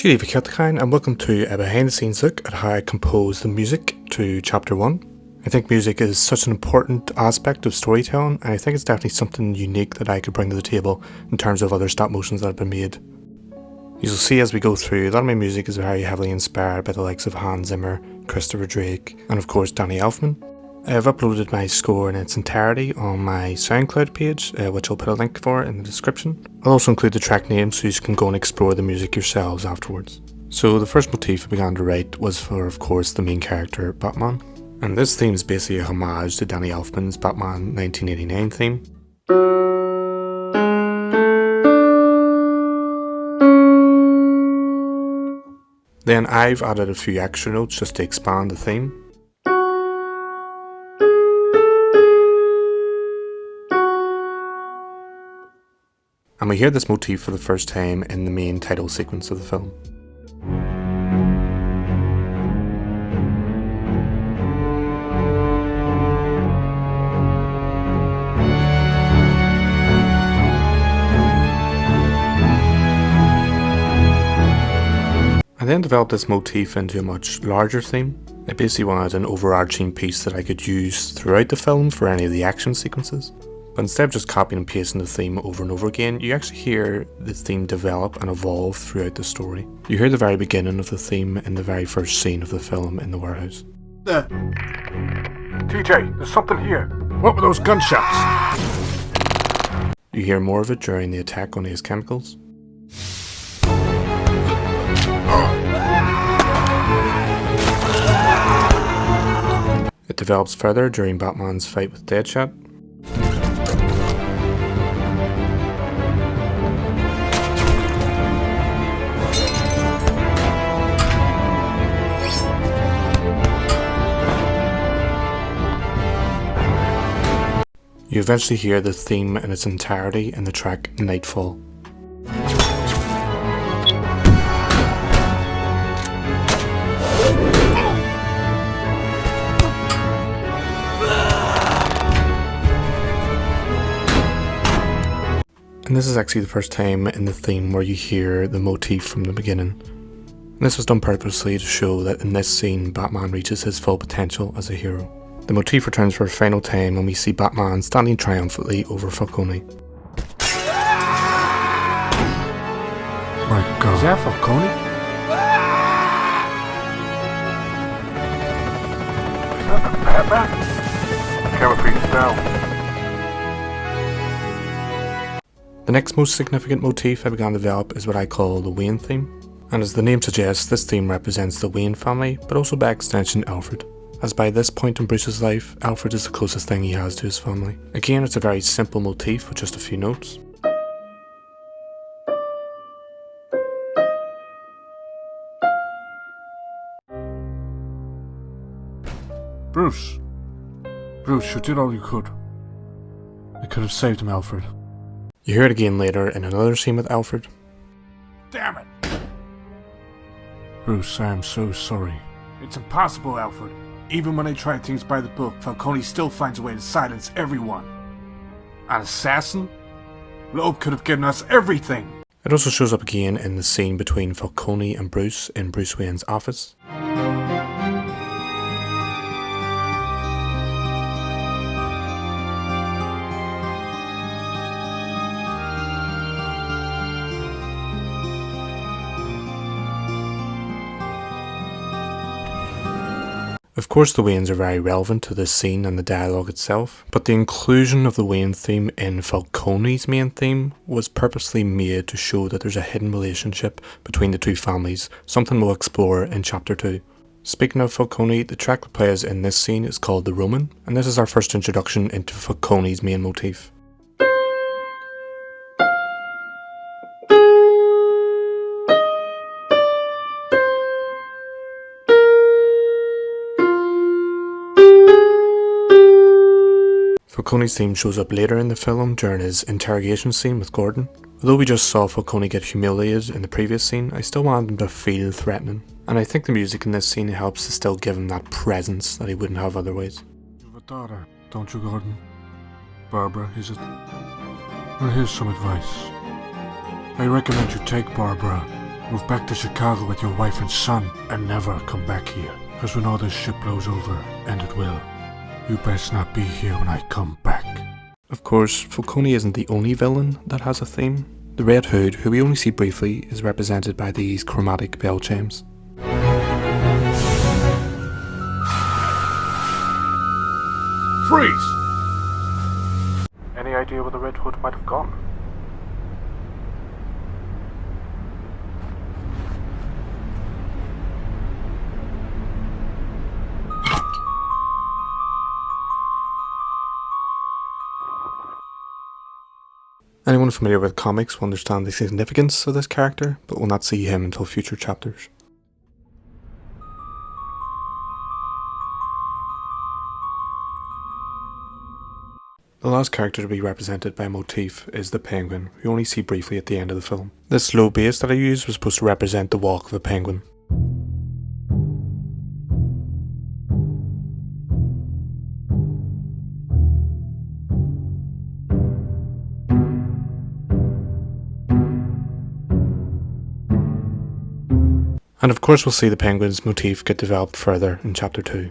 G'day Vakiltakain and welcome to a behind the scenes look at how I composed the music to chapter 1. I think music is such an important aspect of storytelling, and I think it's definitely something unique that I could bring to the table in terms of other stop motions that have been made. You'll see as we go through, a lot of my music is very heavily inspired by the likes of Hans Zimmer, Christopher Drake, and of course Danny Elfman. I have uploaded my score in its entirety on my Soundcloud page, which I'll put a link for in the description. I'll also include the track names so you can go and explore the music yourselves afterwards. So the first motif I began to write was for, of course, the main character, Batman. And this theme is basically a homage to Danny Elfman's Batman 1989 theme. Then I've added a few extra notes just to expand the theme. And we hear this motif for the first time in the main title sequence of the film. I then developed this motif into a much larger theme. I basically wanted an overarching piece that I could use throughout the film for any of the action sequences. But instead of just copying and pasting the theme over and over again, you actually hear the theme develop and evolve throughout the story. You hear the very beginning of the theme in the very first scene of the film in the warehouse. TJ, there's something here. What were those gunshots? You hear more of it during the attack on Ace Chemicals. It develops further during Batman's fight with Deadshot. You eventually hear the theme in its entirety in the track Nightfall. And this is actually the first time in the theme where you hear the motif from the beginning. And this was done purposely to show that in this scene Batman reaches his full potential as a hero. The motif returns for a final time when we see Batman standing triumphantly over Falcone. My God. Is that Falcone? Is that the Batman? Camera feeds down. The next most significant motif I began to develop is what I call the Wayne theme. And as the name suggests, this theme represents the Wayne family, but also by extension Alfred. As by this point in Bruce's life, Alfred is the closest thing he has to his family. Again, it's a very simple motif with just a few notes. Bruce, you did all you could. You could have saved him, Alfred. You hear it again later in another scene with Alfred. Damn it! Bruce, I am so sorry. It's impossible, Alfred. Even when I try things by the book, Falcone still finds a way to silence everyone. An assassin? Loeb could have given us everything! It also shows up again in the scene between Falcone and Bruce in Bruce Wayne's office. Of course the Waynes are very relevant to this scene and the dialogue itself, but the inclusion of the Wayne theme in Falcone's main theme was purposely made to show that there's a hidden relationship between the two families, something we'll explore in chapter 2. Speaking of Falcone, the track that plays in this scene is called The Roman, and this is our first introduction into Falcone's main motif. Falcone's theme shows up later in the film during his interrogation scene with Gordon. Although we just saw Falcone get humiliated in the previous scene, I still wanted him to feel threatening. And I think the music in this scene helps to still give him that presence that he wouldn't have otherwise. You have a daughter, don't you, Gordon? Barbara, is it? Well, here's some advice. I recommend you take Barbara Move back to Chicago with your wife and son and never come back here. Because when all this shit blows over, and it will, you best not be here when I come back. Of course, Falcone isn't the only villain that has a theme. The Red Hood, who we only see briefly, is represented by these chromatic bell chimes. Freeze! Any idea where the Red Hood might have gone? Anyone familiar with comics will understand the significance of this character, but will not see him until future chapters. The last character to be represented by a motif is the penguin, we only see briefly at the end of the film. This slow bass that I used was supposed to represent the walk of a penguin. And of course we'll see the penguin's motif get developed further in chapter 2.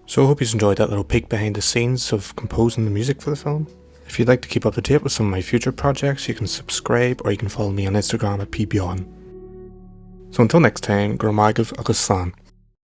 So I hope you enjoyed that little peek behind the scenes of composing the music for the film. If you'd like to keep up to date with some of my future projects, you can subscribe or you can follow me on Instagram at pbjorn. So until next time, Gromagov agus Slan.